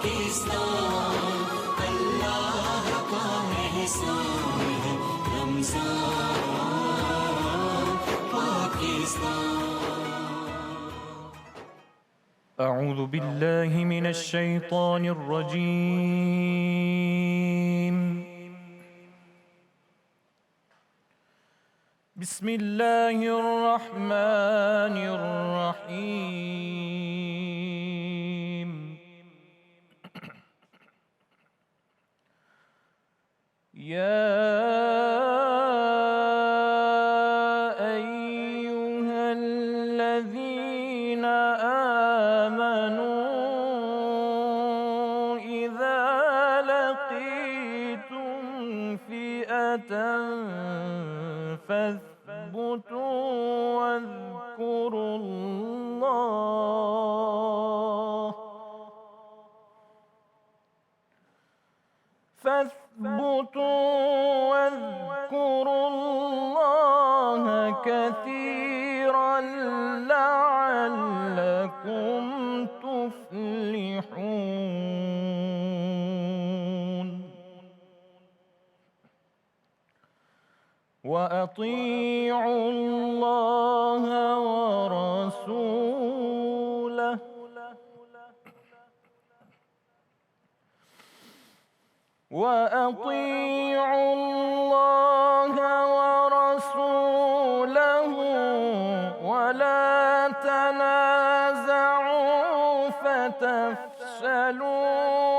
پاکستان اللہ کا احسان ہے، رمضان پاکستان۔ أعوذ بالله من الشيطان الرجيم. بسم الله الرحمن الرحيم. يا أيها الذين آمنوا إذا لقيتم فئة فاثبتوا واذكروا الله كثيرا لعلكم تفلحون. وأطيعوا الله ورسوله ولا تنازعوا فتفشلوا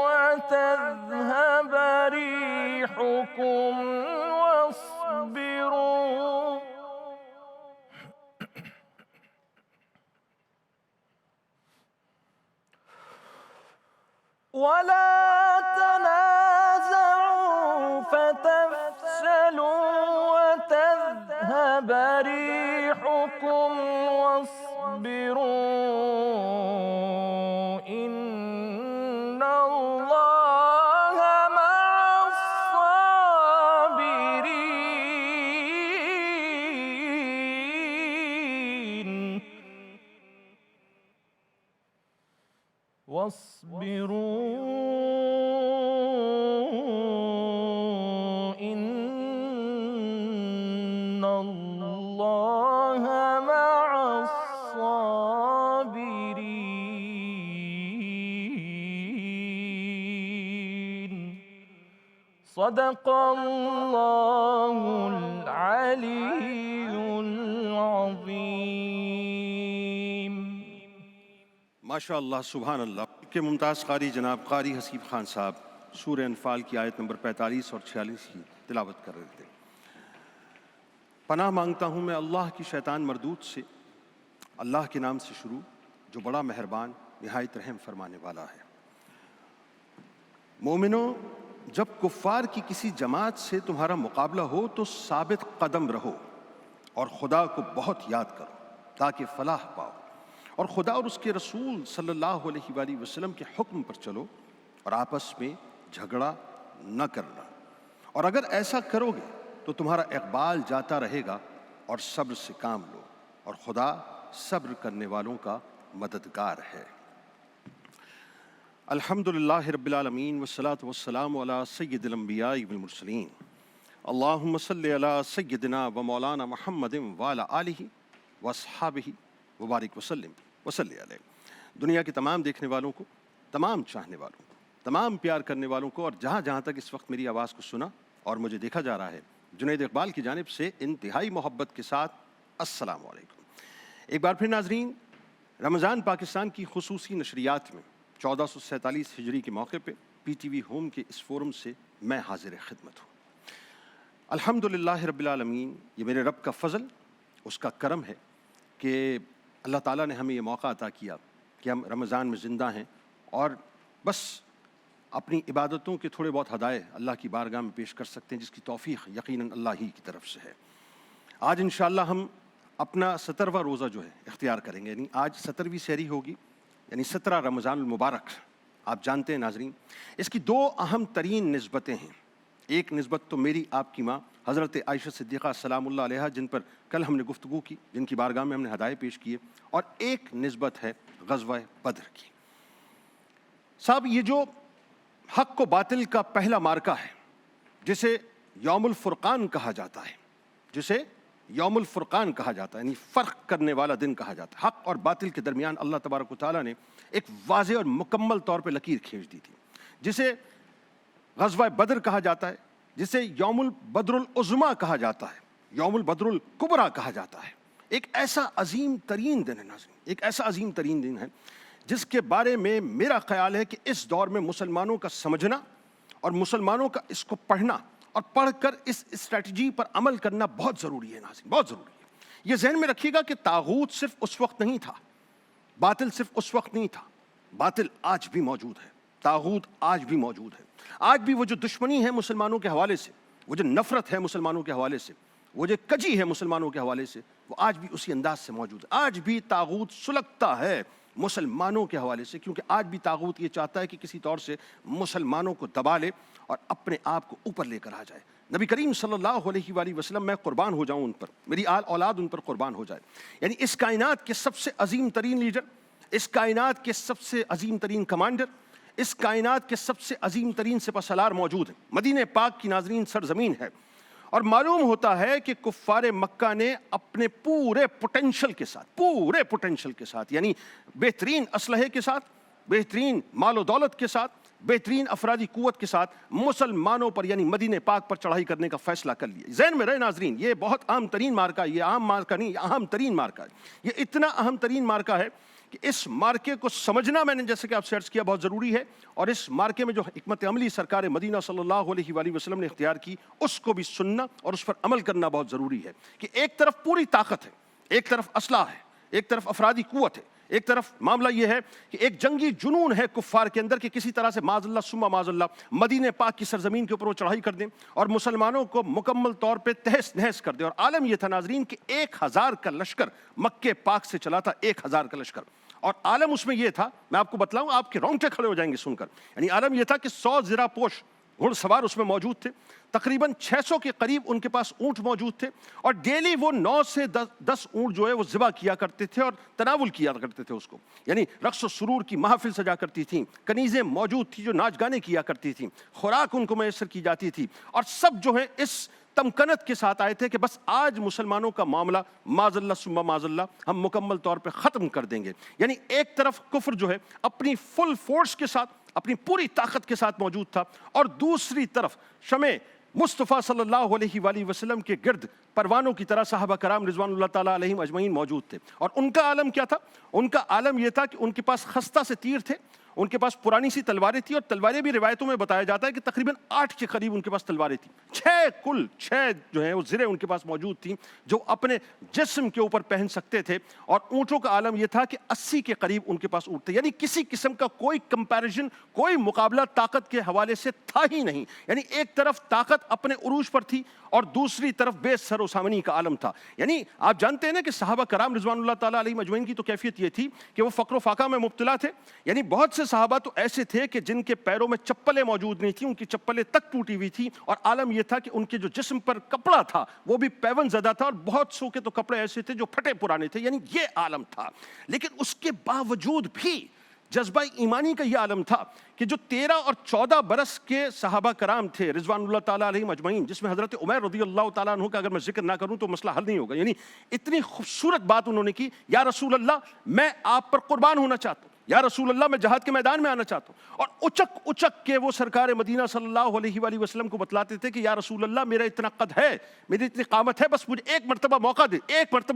وتذهب ريحكم واصبروا وتذهب ريحكم واصبروا إن الله مع الصابرين. واصبروا إن الله مع الصابرين. صدق الله العلي العظيم. ماشاء اللہ، سبحان اللہ کے ممتاز قاری جناب قاری حسیب خان صاحب سورہ انفال کی آیت نمبر 45 اور 46 کی تلاوت کر رہے تھے. پناہ مانگتا ہوں میں اللہ کی شیطان مردود سے، اللہ کے نام سے شروع جو بڑا مہربان نہایت رحم فرمانے والا ہے. مومنوں، جب کفار کی کسی جماعت سے تمہارا مقابلہ ہو تو ثابت قدم رہو اور خدا کو بہت یاد کرو تاکہ فلاح پاؤ، اور خدا اور اس کے رسول صلی اللہ علیہ وآلہ وسلم کے حکم پر چلو اور آپس میں جھگڑا نہ کرنا، اور اگر ایسا کرو گے تو تمہارا اقبال جاتا رہے گا، اور صبر سے کام لو، اور خدا صبر کرنے والوں کا مددگار ہے. الحمدللہ رب العالمین والصلاة والسلام علی سید الانبیاء والمرسلین. اللہم صلی علی سیدنا و مولانا محمد وعلی آلہ واصحابہ وبارک وسلم وصلی علیہ. دنیا کے تمام دیکھنے والوں کو، تمام چاہنے والوں کو، تمام پیار کرنے والوں کو، اور جہاں جہاں تک اس وقت میری آواز کو سنا اور مجھے دیکھا جا رہا ہے، جنید اقبال کی جانب سے انتہائی محبت کے ساتھ السلام علیکم. ایک بار پھر ناظرین، رمضان پاکستان کی خصوصی نشریات میں 1447 ہجری کے موقع پہ پی ٹی وی ہوم کے اس فورم سے میں حاضر خدمت ہوں. الحمدللہ رب العالمین، یہ میرے رب کا فضل، اس کا کرم ہے کہ اللہ تعالیٰ نے ہمیں یہ موقع عطا کیا کہ ہم رمضان میں زندہ ہیں، اور بس اپنی عبادتوں کے تھوڑے بہت ہدایے اللہ کی بارگاہ میں پیش کر سکتے ہیں، جس کی توفیق یقیناً اللہ ہی کی طرف سے ہے. آج انشاءاللہ ہم اپنا 17واں روزہ جو ہے اختیار کریں گے، یعنی آج 17ویں سحری ہوگی، یعنی 17 رمضان المبارک. آپ جانتے ہیں ناظرین، اس کی دو اہم ترین نسبتیں ہیں. ایک نسبت تو میری آپ کی ماں حضرت عائشہ صدیقہ سلام اللہ علیہا، جن پر کل ہم نے گفتگو کی، جن کی بارگاہ میں ہم نے ہدایے پیش کیے، اور ایک نسبت ہے غزوہ بدر کی. صاحب، یہ جو حق و باطل کا پہلا معرکہ ہے جسے یوم الفرقان کہا جاتا ہے، جسے یوم الفرقان کہا جاتا ہے، یعنی فرق کرنے والا دن کہا جاتا ہے۔ حق اور باطل کے درمیان اللہ تبارک و تعالیٰ نے ایک واضح اور مکمل طور پہ لکیر کھینچ دی تھی، جسے غزوہ بدر کہا جاتا ہے، جسے یوم البدر العظمیٰ کہا جاتا ہے، یوم البدر الکبریٰ کہا جاتا ہے۔ ایک ایسا عظیم ترین دن ہے ناظرین، ایک ایسا عظیم ترین دن ہے جس کے بارے میں میرا خیال ہے کہ اس دور میں مسلمانوں کا سمجھنا اور مسلمانوں کا اس کو پڑھنا اور پڑھ کر اس اسٹریٹجی پر عمل کرنا بہت ضروری ہے ناظرین، بہت ضروری ہے۔ یہ ذہن میں رکھیے گا کہ طاغوت صرف اس وقت نہیں تھا، باطل صرف اس وقت نہیں تھا، باطل آج بھی موجود ہے، طاغوت آج بھی موجود ہے۔ آج بھی وہ جو دشمنی ہے مسلمانوں کے حوالے سے، وہ جو نفرت ہے مسلمانوں کے حوالے سے، وہ جو کجی ہے مسلمانوں کے حوالے سے، وہ آج بھی اسی انداز سے موجود ہے۔ آج بھی طاغوت سلگتا ہے مسلمانوں کے حوالے سے، کیونکہ آج بھی طاغوت یہ چاہتا ہے کہ کسی طور سے مسلمانوں کو دبا لے اور اپنے آپ کو اوپر لے کر آ جائے۔ نبی کریم صلی اللہ علیہ وآلہ وسلم، میں قربان ہو جاؤں ان پر، میری آل اولاد ان پر قربان ہو جائے، یعنی اس کائنات کے سب سے عظیم ترین لیڈر، اس کائنات کے سب سے عظیم ترین کمانڈر، اس کائنات کے سب سے عظیم ترین سپہ سالار موجود ہیں۔ مدینہ پاک کی ناظرین سرزمین ہے، اور معلوم ہوتا ہے کہ کفار مکہ نے اپنے پورے پوٹینشل کے ساتھ، یعنی بہترین اسلحے کے ساتھ، بہترین مال و دولت کے ساتھ، بہترین افرادی قوت کے ساتھ مسلمانوں پر یعنی مدینہ پاک پر چڑھائی کرنے کا فیصلہ کر لیا۔ ذہن میں رہے ناظرین، یہ بہت اہم ترین مارکہ، یہ عام مارکہ نہیں، یہ اہم ترین مارکہ ہے۔ یہ اتنا اہم ترین مارکہ ہے کہ اس مارکے کو سمجھنا، میں نے جیسے کہ آپ سے عرض کیا، بہت ضروری ہے، اور اس مارکے میں جو حکمت عملی سرکار مدینہ صلی اللہ علیہ وآلہ وسلم نے اختیار کی، اس کو بھی سننا اور اس پر عمل کرنا بہت ضروری ہے۔ کہ ایک طرف پوری طاقت ہے، ایک طرف اسلحہ ہے، ایک طرف افرادی قوت ہے، ایک طرف معاملہ یہ ہے کہ ایک جنگی جنون ہے کفار کے اندر کہ کسی طرح سے معاذ اللہ ثم معاذ اللہ مدینہ پاک کی سرزمین کے اوپر وہ چڑھائی کر دیں اور مسلمانوں کو مکمل طور پہ تہس نہس کر دیں۔ اور عالم یہ تھا ناظرین کہ 1000 کا لشکر مکہ پاک سے چلا تھا، 1000 کا لشکر، اور عالم اس میں یہ تھا، میں آپ کو بتلاؤں آپ کے رونگٹے کھڑے ہو جائیں گے سن کر، یعنی عالم یہ تھا کہ 100 زرہ پوش گھڑ سوار اس میں موجود تھے، تقریباً 600 کے قریب ان کے پاس اونٹ موجود تھے، اور ڈیلی وہ 9 سے 10 اونٹ جو ہے وہ ذبح کیا کرتے تھے اور تناول کیا کرتے تھے اس کو، یعنی رقص و سرور کی محافل سجا کرتی تھیں، کنیزیں موجود تھیں جو ناچ گانے کیا کرتی تھیں، خوراک ان کو میسر کی جاتی تھی، اور سب جو ہے اس تمکنت کے ساتھ آئے تھے کہ بس آج مسلمانوں کا معاملہ معاذ اللہ ثم معاذ اللہ ہم مکمل طور پہ ختم کر دیں گے۔ یعنی ایک طرف کفر جو ہے اپنی فل فورس کے ساتھ، اپنی پوری طاقت کے ساتھ موجود تھا، اور دوسری طرف شمع مصطفیٰ صلی اللہ علیہ وآلہ وسلم کے گرد پروانوں کی طرح صحابہ کرام رضوان اللہ تعالیٰ علیہم اجمعین موجود تھے۔ اور ان کا عالم کیا تھا؟ ان کا عالم یہ تھا کہ ان کے پاس خستہ سے تیر تھے، ان کے پاس پرانی سی تلواریں تھیں، اور تلواریں بھی روایتوں میں بتایا جاتا ہے کہ تقریباً 8 کے قریب ان کے پاس تلواریں تھیں، 6 جو ہیں وہ زریں ان کے پاس موجود تھیں جو اپنے جسم کے اوپر پہن سکتے تھے، اور اونٹوں کا عالم یہ تھا کہ 80 کے قریب ان کے پاس اونٹ تھے، یعنی کسی قسم کا کوئی کمپیریزن، کوئی مقابلہ طاقت کے حوالے سے تھا ہی نہیں۔ یعنی ایک طرف طاقت اپنے عروج پر تھی اور دوسری طرف بے سر و سامنی کا عالم تھا۔ یعنی آپ جانتے ہیں نا کہ صحابہ کرام رضوان اللہ تعالیٰ علیہم اجمعین کی تو کیفیت یہ تھی کہ وہ فقر و فاقہ میں مبتلا تھے، یعنی بہت سے صحابہ تو ایسے تھے کہ جن کے پیروں میں چپلیں موجود نہیں تھیں، ان کی چپلیں تک ٹوٹی ہوئی تھی، اور عالم یہ تھا کہ ان کے جو جسم پر کپڑا تھا وہ بھی پیون زدہ تھا، اور بہت سو کے تو کپڑے ایسے تھے جو پھٹے پرانے تھے، یعنی یہ عالم تھا۔ لیکن اس کے باوجود بھی جذبہ ایمانی کا یہ عالم تھا کہ جو 13 اور 14 برس کے صحابہ کرام تھے رضوان اللہ تعالیٰ علیہم اجمعین، جس میں حضرت عمر رضی اللہ تعالیٰ عنہ کا اگر میں ذکر نہ کروں تو مسئلہ حل نہیں ہوگا، یعنی اتنی خوبصورت بات انہوں نے کی، یا رسول اللہ میں آپ پر قربان ہونا چاہتا ہوں، یا رسول اللہ میں جہاد کے میدان میں آنا چاہتا ہوں، اور اچک اچک کے وہ سرکار مدینہ صلی اللہ علیہ وآلہ وسلم کو بتلاتے تھے کہ یا رسول اللہ میرا اتنا قد ہے، میری اتنی قامت ہے، بس مجھے ایک مرتبہ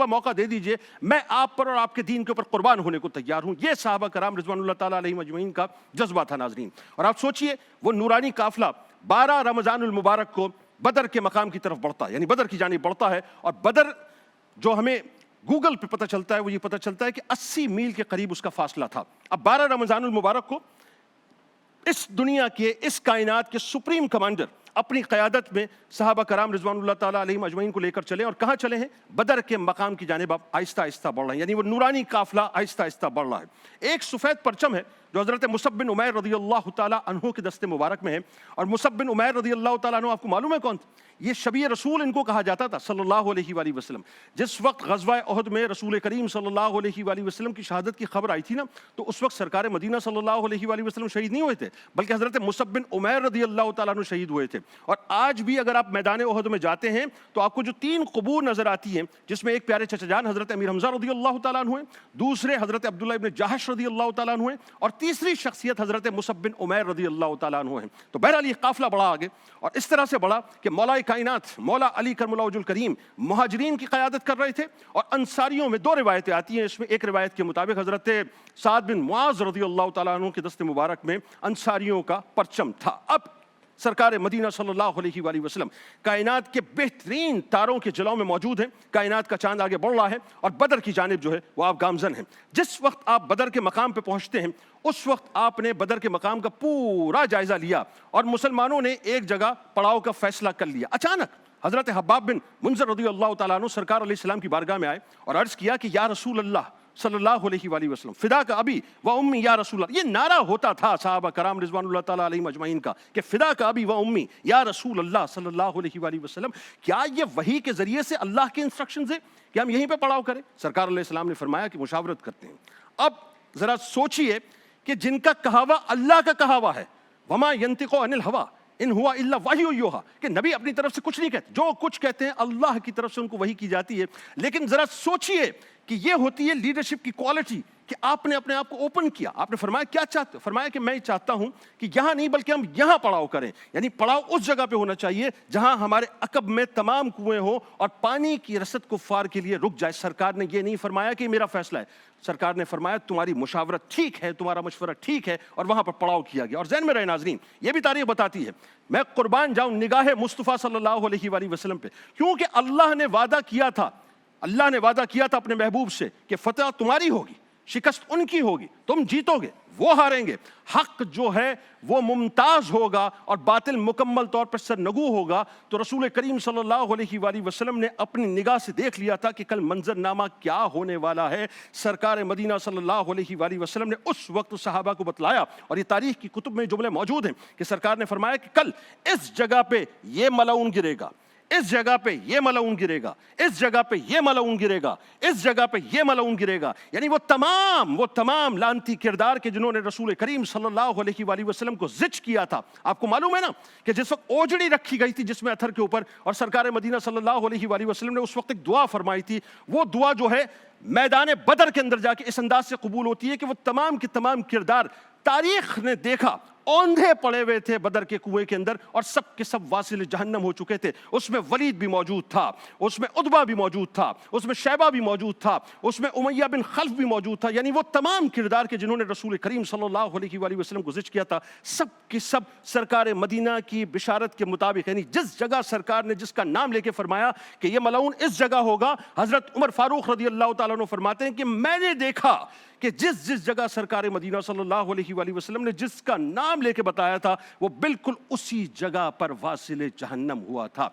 موقع دے دیجئے، میں آپ پر اور آپ کے دین کے اوپر قربان ہونے کو تیار ہوں۔ یہ صحابہ کرام رضوان اللہ تعالیٰ علیہم اجمعین کا جذبہ تھا ناظرین۔ اور آپ سوچئے وہ نورانی قافلہ 12 رمضان المبارک کو بدر کے مقام کی طرف بڑھتا ہے، یعنی بدر کی جانب بڑھتا ہے، اور بدر جو ہمیں گوگل پہ پتہ چلتا ہے وہ یہ پتہ چلتا ہے کہ 80 میل کے قریب اس کا فاصلہ تھا۔ اب 12 رمضان المبارک کو اس دنیا کے، اس کائنات کے سپریم کمانڈر اپنی قیادت میں صحابہ کرام رضوان اللہ تعالیٰ علیہم اجمعین کو لے کر چلے، اور کہاں چلے ہیں؟ بدر کے مقام کی جانب آپ آہستہ آہستہ بڑھ رہے ہیں، یعنی وہ نورانی قافلہ آہستہ آہستہ بڑھ رہا ہے۔ ایک سفید پرچم ہے جو حضرت مصعب بن عمیر رضی اللہ تعالیٰ عنہ کے دست مبارک میں ہے. اور مصعب بن عمیر رضی اللہ تعالیٰ عنہ آپ کو معلوم ہے کون تھے؟ یہ شبیہ رسول ان کو کہا جاتا تھا صلی اللہ علیہ وآلہ وسلم. جس وقت غزوہ احد میں رسول کریم صلی اللہ علیہ وآلہ وسلم کی شہادت کی خبر آئی تھی نا، تو اس وقت سرکار مدینہ صلی اللہ علیہ وآلہ وسلم شہید نہیں ہوئے تھے، بلکہ حضرت مصعب بن عمیر رضی اللہ تعالیٰ عنہ شہید ہوئے تھے. اور آج بھی اگر آپ میدان احد میں جاتے ہیں تو آپ کو جو 3 قبور نظر آتی ہیں، جس میں ایک پیارے چچا جان حضرت امیر حمزہ رضی اللہ تعالیٰ عنہ ہیں، دوسرے حضرت عبداللہ ابن جہش رضی اللہ تعالیٰ عنہ ہیں، اور تیسری شخصیت حضرت مصعب بن عمیر رضی اللہ تعالیٰ عنہ ہیں. تو بہرحال یہ قافلہ بڑا آگے، اور اس طرح سے بڑا کہ مولا کائنات مولا علی کرم اللہ وجہ الکریم مہاجرین کی قیادت کر رہے تھے. اور انصاریوں میں 2 روایتیں آتی ہیں. اس میں ایک روایت کے مطابق حضرت سعد بن معاذ رضی اللہ تعالیٰ عنہ کے دست مبارک میں انصاریوں کا پرچم تھا. اب سرکار مدینہ صلی اللہ علیہ وآلہ وسلم کائنات کے بہترین تاروں کے جلوں میں موجود ہیں. کائنات کا چاند آگے بڑھ رہا ہے اور بدر کی جانب جو ہے وہ آپ گامزن ہیں. جس وقت آپ بدر کے مقام پہ پہنچتے ہیں، اس وقت آپ نے بدر کے مقام کا پورا جائزہ لیا اور مسلمانوں نے ایک جگہ پڑاؤ کا فیصلہ کر لیا. اچانک حضرت حباب بن منذر رضی اللہ تعالیٰ عنہ سرکار علیہ السلام کی بارگاہ میں آئے اور عرض کیا کہ یا رسول اللہ صلی اللہ علیہ وآلہ وسلم، فدا کا ابی و امی یا رسول اللہ. یہ نعرہ ہوتا تھا صحابہ کرام رضوان اللہ تعالیٰ علیہم اجمعین کا کہ فدا کا ابی و امی یا رسول اللہ صلی اللہ علیہ وآلہ وسلم. کیا یہ وحی کے ذریعے سے اللہ کے انسٹرکشنز ہیں کہ ہم یہیں پہ پڑاؤ کریں؟ سرکار علیہ السلام نے فرمایا کہ مشاورت کرتے ہیں. اب ذرا سوچئے کہ جن کا کہاوا اللہ کا کہاوا ہے، وما ینطق عن الہویٰ ان ہوا الا وحی یوحیٰ، کہ نبی اپنی طرف سے کچھ نہیں کہتے، جو کچھ کہتے ہیں اللہ کی طرف سے ان کو وحی کی جاتی ہے. لیکن ذرا سوچئے کہ یہ ہوتی ہے لیڈرشپ کی کوالٹی کہ آپ نے اپنے آپ کو اوپن کیا. آپ نے فرمایا کیا چاہتے ہو؟ فرمایا کہ میں چاہتا ہوں کہ یہاں نہیں بلکہ ہم یہاں پڑاؤ کریں. یعنی پڑاؤ اس جگہ پہ ہونا چاہیے جہاں ہمارے عقب میں تمام کنویں ہوں اور پانی کی رسد کفار کے لیے رک جائے. سرکار نے یہ نہیں فرمایا کہ میرا فیصلہ ہے، سرکار نے فرمایا تمہاری مشاورت ٹھیک ہے، تمہارا مشورہ ٹھیک ہے، اور وہاں پر پڑاؤ کیا گیا. اور ذہن میں رہے ناظرین، یہ بھی تاریخ بتاتی ہے، میں قربان جاؤں نگاہ مصطفیٰ صلی اللہ علیہ وآلہ وسلم پہ، کیونکہ اللہ نے وعدہ کیا تھا اپنے محبوب سے کہ فتح تمہاری ہوگی، شکست ان کی ہوگی، تم جیتو گے، وہ ہاریں گے. حق جو ہے وہ ممتاز ہوگا اور باطل مکمل طور پر سرنگو ہوگا. تو رسول کریم صلی اللہ علیہ وآلہ وسلم نے اپنی نگاہ سے دیکھ لیا تھا کہ کل منظر نامہ کیا ہونے والا ہے. سرکار مدینہ صلی اللہ علیہ وآلہ وسلم نے اس وقت صحابہ کو بتلایا، اور یہ تاریخ کی کتب میں جملے موجود ہیں کہ سرکار نے فرمایا کہ کل اس جگہ پہ یہ ملعون گرے گا، اس جگہ پہ یہ ملعون گرے گا، اس جگہ پہ یہ ملعون گرے گا، اس جگہ پہ یہ ملعون گرے گا. یعنی وہ تمام لعنتی کردار کے جنہوں نے رسول کریم صلی اللہ علیہ وآلہ وسلم کو زج کیا تھا. آپ کو معلوم ہے نا کہ جس وقت اوجڑی رکھی گئی تھی جسم اتھر کے اوپر، اور سرکار مدینہ صلی اللہ علیہ وآلہ وسلم نے اس وقت ایک دعا فرمائی تھی. وہ دعا جو ہے میدان بدر کے اندر جا کے اس انداز سے قبول ہوتی ہے کہ وہ تمام کے تمام کردار تاریخ نے دیکھا اوندھے پڑے ہوئے تھے بدر کے کنویں کے اندر، اور سب کے سب واصل جہنم ہو چکے تھے. اس میں ولید بھی موجود تھا، اس میں عتبہ بھی موجود تھا، اس میں شیبہ بھی موجود تھا، اس میں امیہ بن خلف بھی موجود تھا. یعنی وہ تمام کردار کے جنہوں نے رسول کریم صلی اللہ علیہ وآلہ وسلم کو زج کیا تھا، سب کے سب سرکار مدینہ کی بشارت کے مطابق، یعنی جس جگہ سرکار نے جس کا نام لے کے فرمایا کہ یہ ملعون اس جگہ ہوگا، حضرت عمر فاروق رضی اللہ تعالیٰ عنہ فرماتے ہیں کہ میں نے دیکھا کہ جس جگہ سرکار مدینہ صلی اللہ علیہ وآلہ وسلم نے جس کا نام لے کے بتایا تھا، وہ بالکل اسی جگہ پر واصل جہنم ہوا تھا.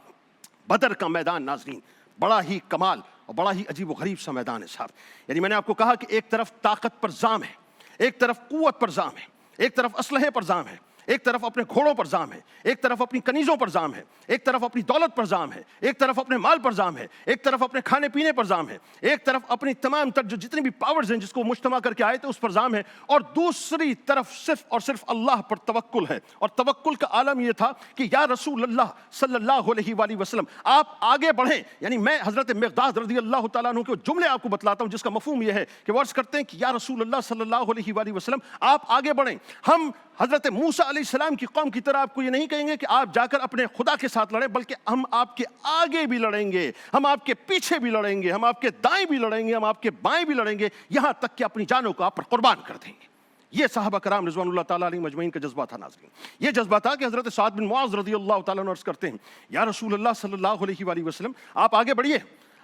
بدر کا میدان ناظرین بڑا ہی کمال اور بڑا ہی عجیب و غریب سا میدان ہے صاحب. یعنی میں نے آپ کو کہا کہ ایک طرف طاقت پر زام ہے، ایک طرف قوت پر زام ہے، ایک طرف اسلحے پر زام ہے، ایک طرف اپنے گھوڑوں پر زام ہے، ایک طرف اپنی کنیزوں پر زام ہے، ایک طرف اپنی دولت پر زام ہے، ایک طرف اپنے مال پر زام ہے، ایک طرف اپنے کھانے پینے پر زام ہے، ایک طرف اپنی تمام تر جو جتنی بھی پاورز ہیں جس کو مجتمع کر کے آئے تھے اس پر زام ہے، اور دوسری طرف صرف اور صرف اللہ پر توکل ہے. اور توکل کا عالم یہ تھا کہ یا رسول اللہ صلی اللہ علیہ وآلہ وسلم آپ آگے بڑھیں. یعنی میں حضرت مقداد رضی اللہ تعالیٰ عنہ کے جملے آپ کو بتلاتا ہوں جس کا مفہوم یہ ہے کہ وہ عرض کرتے ہیں کہ یا رسول اللہ صلی اللہ علیہ وآلہ وسلم آپ آگے بڑھیں. ہم حضرت موسیٰ علیہ السلام کی قوم کی طرح آپ کو یہ نہیں کہیں گے کہ آپ جا کر اپنے خدا کے ساتھ لڑیں، بلکہ ہم آپ کے آگے بھی لڑیں گے، ہم آپ کے پیچھے بھی لڑیں گے، ہم آپ کے دائیں بھی لڑیں گے، ہم آپ کے بائیں بھی لڑیں گے، یہاں تک کہ اپنی جانوں کو آپ پر قربان کر دیں گے. یہ صحابہ کرام رضوان اللہ تعالیٰ علیہ مجمعین کا جذبہ تھا ناظرین. یہ جذبہ تھا کہ حضرت سعد بن معاذ رضی اللہ تعالیٰ عنہ عرض کرتے ہیں یا رسول اللہ صلی اللہ علیہ وآلہ وسلم آپ آگے بڑھیے،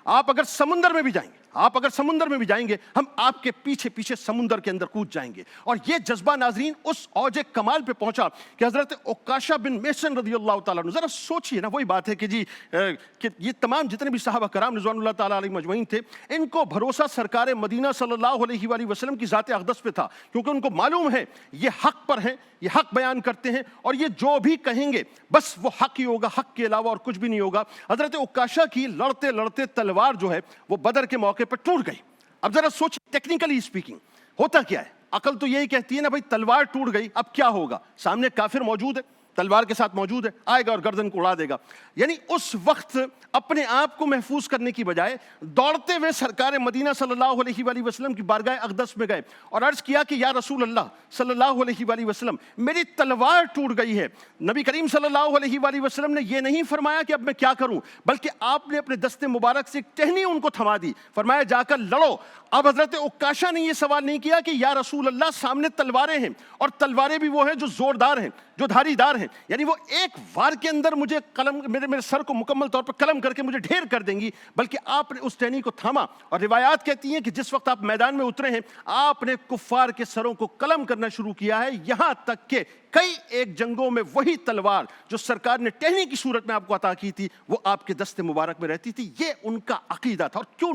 آپ اگر سمندر میں بھی جائیں گے، آپ اگر سمندر میں بھی جائیں گے ہم آپ کے پیچھے پیچھے سمندر کے اندر کود جائیں گے. اور یہ جذبہ ناظرین اس اوج کمال پہ پہنچا کہ حضرت عکاشہ بن محصن رضی اللہ تعالیٰ عنہ, ذرا سوچئے نا, وہی بات ہے کہ جی کہ یہ تمام جتنے بھی صحابہ کرام رضوان اللہ تعالیٰ علیہ مجمعین تھے, ان کو بھروسہ سرکار مدینہ صلی اللہ علیہ وآلہ وسلم کی ذات اقدس پہ تھا, کیونکہ ان کو معلوم ہے یہ حق پر ہیں, یہ حق بیان کرتے ہیں, اور یہ جو بھی کہیں گے بس وہ حق ہی ہوگا, حق کے علاوہ اور کچھ بھی نہیں ہوگا. حضرت عکاشہ کی لڑتے لڑتے تلوار جو ہے وہ بدر کے موقع پر ٹوٹ گئی. اب ذرا سوچ, ٹیکنیکلی اسپیکنگ ہوتا کیا ہے, عقل تو یہی کہتی ہے نا بھائی تلوار ٹوٹ گئی, اب کیا ہوگا, سامنے کافر موجود ہے, تلوار کے ساتھ موجود ہے, آئے گا اور گردن کو اڑا دے گا. یعنی اس وقت اپنے آپ کو محفوظ کرنے کی بجائے دوڑتے ہوئے سرکار مدینہ صلی اللہ علیہ وآلہ وسلم کی بارگاہ اقدس میں گئے اور عرض کیا کہ یا رسول اللہ صلی اللہ علیہ وآلہ وسلم, میری تلوار ٹوٹ گئی ہے. نبی کریم صلی اللہ علیہ وآلہ وسلم نے یہ نہیں فرمایا کہ اب میں کیا کروں, بلکہ آپ نے اپنے دست مبارک سے ایک ٹہنی ان کو تھما دی, فرمایا جا کر لڑو. اب حضرت عکاشہ نے یہ سوال نہیں کیا کہ یا رسول اللہ سامنے تلواریں ہیں, اور تلواریں بھی وہ ہیں جو زوردار ہیں, جو دھاری دار ہیں, یعنی وہ ایک وار کے اندر مجھے قلم میرے سر کو مکمل طور پر قلم کر کے مجھے ڈھیر کر دیں گی, بلکہ آپ نے اس ٹہنی کو تھاما. اور روایات کہتی ہیں کہ جس وقت آپ میدان میں اترے ہیں آپ نے کفار کے سروں کو قلم کرنا شروع کیا ہے, یہاں تک کہ کئی ایک جنگوں میں وہی تلوار جو سرکار نے ٹہنی کی صورت میں آپ کو عطا کی تھی وہ آپ کے دست مبارک میں رہتی تھی. یہ ان کا عقیدہ تھا, اور کیوں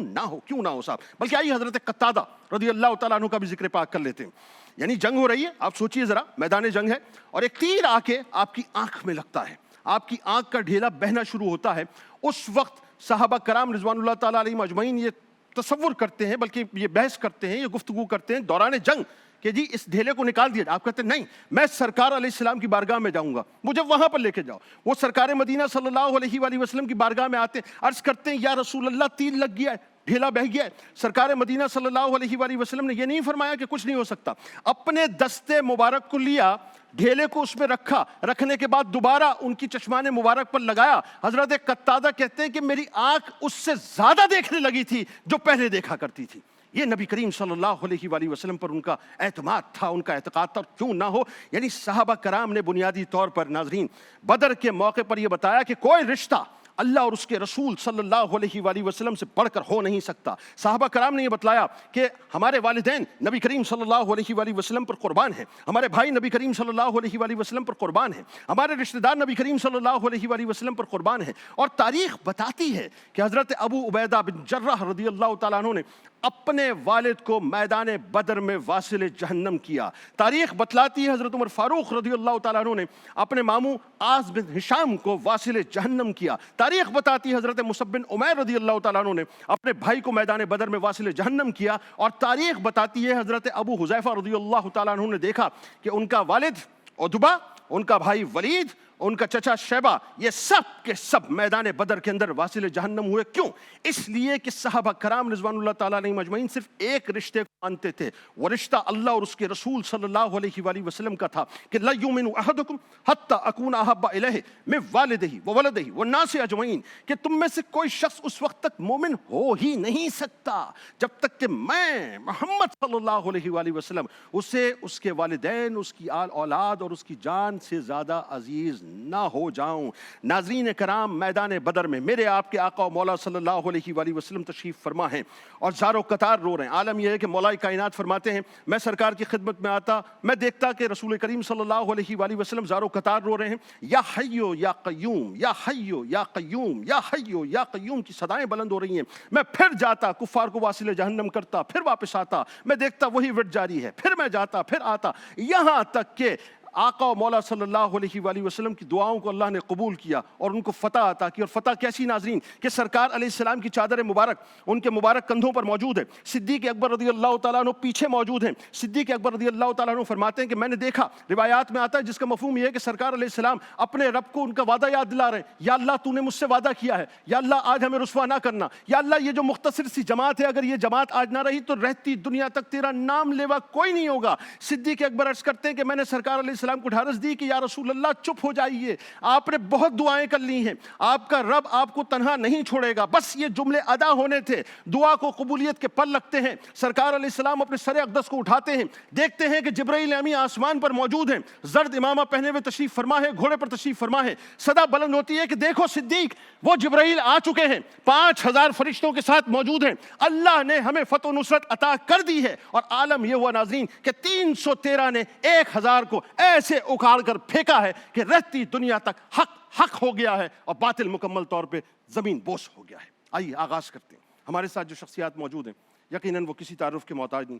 نہ ہو صاحب. بلکہ آئیے حضرت قتادہ رضی اللہ تعالیٰ عنہ کا بھی ذکر پاک کر لیتے ہیں. یعنی جنگ ہو رہی ہے, آپ سوچئے ذرا, میدان جنگ ہے, اور ایک تیر آ کے آپ کی آنکھ میں لگتا ہے, آپ کی آنکھ کا ڈھیلا بہنا شروع ہوتا ہے. اس وقت صحابہ کرام رضوان اللہ تعالیٰ علیہ مجمعین یہ تصور کرتے ہیں, بلکہ یہ بحث کرتے ہیں, یہ گفتگو کرتے ہیں دوران جنگ کہ جی اس ڈھیلے کو نکال دیا. آپ کہتے ہیں نہیں, میں سرکار علیہ السلام کی بارگاہ میں جاؤں گا, مجھے وہاں پر لے کے جاؤ. وہ سرکار مدینہ صلی اللہ علیہ وآلہ وسلم کی بارگاہ میں آتے ہیں, عرض کرتے ہیں یا رسول اللہ تیر لگ گیا ہے, ڈھیلا بہ گیا ہے. سرکار مدینہ صلی اللہ علیہ وآلہ وسلم نے یہ نہیں فرمایا کہ کچھ نہیں ہو سکتا, اپنے دستے مبارک کو لیا, ڈھیلے کو اس میں رکھا, رکھنے کے بعد دوبارہ ان کی چشمان مبارک پر لگایا. حضرت قتادہ کہتے ہیں کہ میری آنکھ اس سے زیادہ دیکھنے لگی تھی جو پہلے دیکھا کرتی تھی. یہ نبی کریم صلی اللہ علیہ وآلہ وسلم پر ان کا اعتماد تھا, ان کا اعتقاد تھا. کیوں نہ ہو, یعنی صحابہ کرام نے بنیادی طور پر ناظرین بدر کے موقع پر یہ بتایا کہ کوئی رشتہ اللہ اور اس کے رسول صلی اللہ علیہ وآلہ وسلم سے بڑھ کر ہو نہیں سکتا. صحابہ کرام نے یہ بتلایا کہ ہمارے والدین نبی کریم صلی اللہ علیہ وآلہ وسلم پر قربان ہیں, ہمارے بھائی نبی کریم صلی اللہ علیہ وآلہ وسلم پر قربان ہیں, ہمارے رشتہ دار نبی کریم صلی اللہ علیہ وآلہ وسلم پر قربان ہیں. اور تاریخ بتاتی ہے کہ حضرت ابو عبیدہ بن جرح رضی اللہ تعالیٰ عنہ نے اپنے والد کو میدان بدر میں واصل جہنم کیا. تاریخ بتلاتی ہے حضرت عمر فاروق رضی اللہ تعالیٰ عنہ نے اپنے ماموں عاص بن ہشام کو واصل جہنم کیا. تاریخ بتاتی ہے حضرت مصعب بن عمیر رضی اللہ تعالیٰ عنہ نے اپنے بھائی کو میدان بدر میں واصل جہنم کیا. اور تاریخ بتاتی ہے حضرت ابو حذیفہ رضی اللہ تعالیٰ عنہ نے دیکھا کہ ان کا والد عتبہ, ان کا بھائی ولید, ان کا چچا شیبہ, یہ سب کے سب میدان بدر کے اندر واصل جہنم ہوئے. کیوں؟ اس لیے کہ صحابہ کرام رضوان اللہ تعالیٰ علیہ مجمعین صرف ایک رشتے کو مانتے تھے, وہ رشتہ اللہ اور اس کے رسول صلی اللہ علیہ وآلہ وسلم کا تھا کہ لا یؤمن احدکم حتی اکون احب الیہ من والدہ وولدہ والناس اجمعین, کہ تم میں سے کوئی شخص اس وقت تک مومن ہو ہی نہیں سکتا جب تک کہ میں محمد صلی اللہ علیہ وآلہ وسلم اسے اس کے والدین, اس کی آل اولاد اور اس کی جان سے زیادہ عزیز نہ ہو جاؤں. ناظرین کرام, میدان بدر میں میرے آپ کے آقا و مولا صلی اللہ علیہ وآلہ وسلم تشریف فرما ہیں اور زارو قطار رو رہے ہیں. عالم یہ ہے کہ مولا کائنات فرماتے ہیں میں سرکار کی خدمت میں آتا, میں دیکھتا کہ رسول کریم صلی اللہ علیہ وآلہ وسلم زارو قطار رو رہے ہیں. یا حیو یا قیوم, یا حیو یا قیوم, یا حیو یا قیوم کی صدائیں بلند ہو رہی ہیں. میں پھر جاتا, کفار کو واصل جہنم کرتا, پھر واپس آتا, میں دیکھتا وہی وٹ جاری ہے, پھر میں جاتا, پھر آتا, یہاں تک کہ آقا و مولا صلی اللہ علیہ وآلہ وسلم کی دعاؤں کو اللہ نے قبول کیا اور ان کو فتح عطا کی. اور فتح کیسی ناظرین کہ سرکار علیہ السلام کی چادر مبارک ان کے مبارک کندھوں پر موجود ہے. صدیق اکبر رضی اللہ تعالیٰ عنہ پیچھے موجود ہیں. صدیق اکبر رضی اللہ تعالیٰ عنہ فرماتے ہیں کہ میں نے دیکھا, روایات میں آتا ہے جس کا مفہوم یہ ہے کہ سرکار علیہ السلام اپنے رب کو ان کا وعدہ یاد دلا رہے ہیں, یا اللہ تو نے مجھ سے وعدہ کیا ہے, یا اللہ آج ہمیں رسوا نہ کرنا, یا اللہ یہ جو مختصر سی جماعت ہے اگر یہ جماعت آج نہ رہی تو رہتی دنیا تک تیرا نام لیوا کوئی نہیں ہوگا. صدیق اکبر عرض کرتے ہیں کہ میں نے سرکار علیہ السلام کو ڈھارس دی کہ یا رسول اللہ چپ ہو جائیے، آپ نے بہت دعائیں کر لی ہیں، آپ کا رب آپ کو تنہا نہیں چھوڑے گا. بس یہ جملے ادا ہونے تھے. دعا کو قبولیت کے پل لگتے ہیں. سرکار علیہ السلام اپنے سر اقدس کو اٹھاتے ہیں، دیکھتے ہیں کہ جبرائیل امی آسمان پر موجود ہیں، زرد امامہ پہنے ہوئے تشریف فرما ہے، گھوڑے پر تشریف فرما ہے. صدا بلند ہوتی ہے کہ دیکھو صدیق، وہ جبرائیل آ چکے ہیں، 5000 فرشتوں کے ساتھ موجود ہیں. اللہ نے ہمیں فتح و نصرت عطا کر دی ہے. اور عالم یہ ہوا ناظرین کہ 313 نے 1000 کو ایسے اکھاڑ کر پھینکا ہے کہ رہتی دنیا تک حق ہو گیا ہے اور باطل مکمل طور پہ زمین بوس ہو گیا ہے. آئیے آغاز کرتے ہیں. ہمارے ساتھ جو شخصیات موجود ہیں یقیناً وہ کسی تعارف کے محتاج نہیں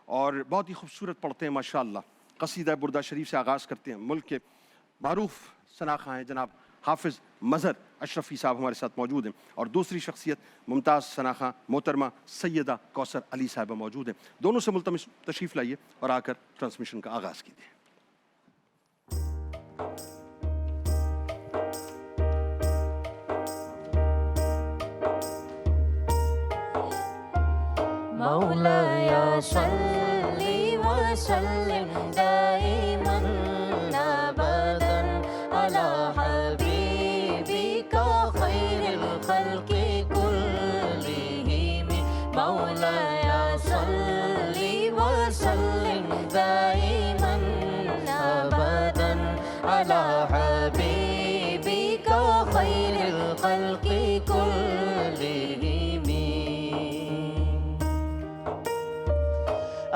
اور بہت ہی خوبصورت پڑھتے ہیں ماشاءاللہ. قصیدہ بردہ شریف سے آغاز کرتے ہیں. ملک کے معروف ثناخواں ہیں جناب حافظ مظہر اشرفی صاحب ہمارے ساتھ موجود ہیں، اور دوسری شخصیت ممتاز ثناخواں محترمہ سیدہ کوثر علی صاحبہ موجود ہیں. دونوں سے ملتمس تشریف لائیے اور آ کر ٹرانسمیشن کا آغاز کیجیے. مولاي صل وسلم دائما ابدا على حبيبك خير الخلق كلهم. مولاي صل وسلم دائما ابدا على حبيبك خير الخلق كلهم.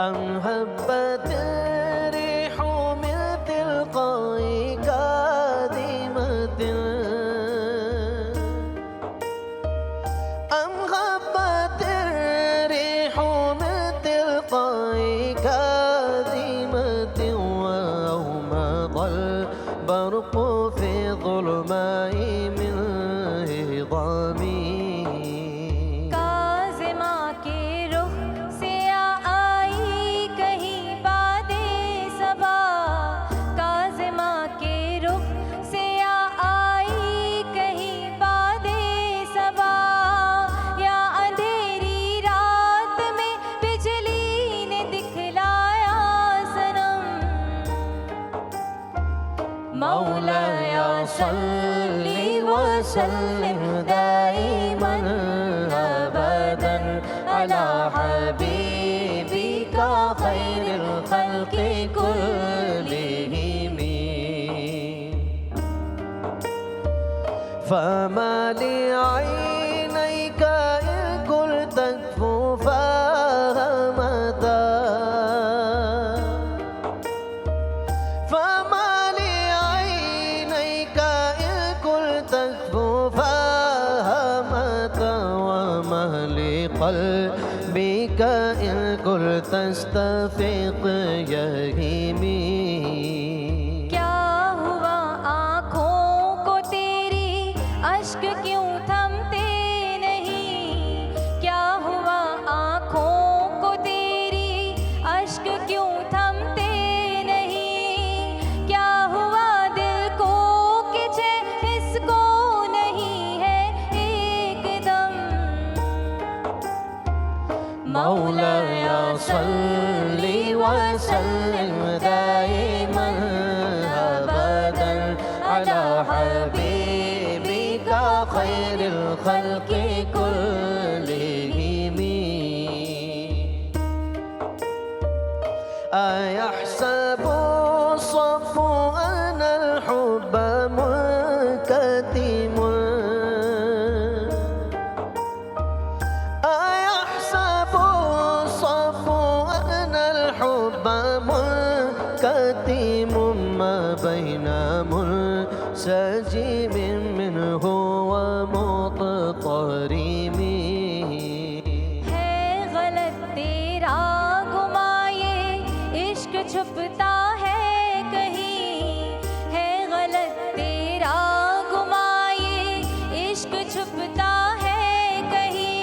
أم هبت الريح من تلقاء كاظمة، أم هبت الريح من تلقاء كاظمة، وأومض البرق في ظلماء من هضامي. مولاي صل وسلم دائما ابدا على حبيبك خير الخلق كلهم. فما لعينيك إن قلت تكفوها مدى، فما قلبك إن قلت استفيق يهيمي. کیا ہوا آنکھوں کو تیری اشک کیوں تھمتے نہیں؟ کیا ہوا آنکھوں کو تیری اشک کیوں تھمتے نہیں؟ کیا ہوا دل کو کہ اس کو نہیں ہے ایک دم؟ مولاي صل وسلم دائما ابدا على حبيبك خير الخلق كلهم. أيحسب الصف أن الحب منكتم، منكتم ما بين منسجم منه ومضطرم. ہے غلط تیرا گمائے عشق چھپتا ہے کہیں، ہے غلط تیرا گمائے عشق چھپتا ہے کہیں.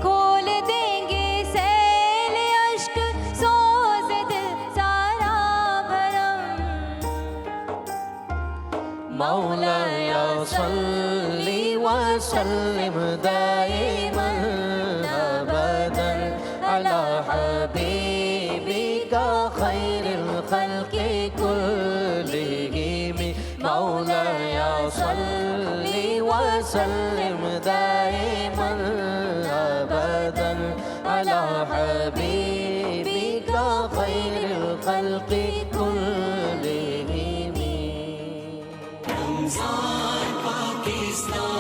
کھول دیں گے سیل اشک سوز دل سارا بھرم. مولاي صل وسلم دائما ابدا على حبيبك خير الخلق كلهم. وسلم دائما أبدا على حبيبك خير الخلق كلهم. رمضان پاکستان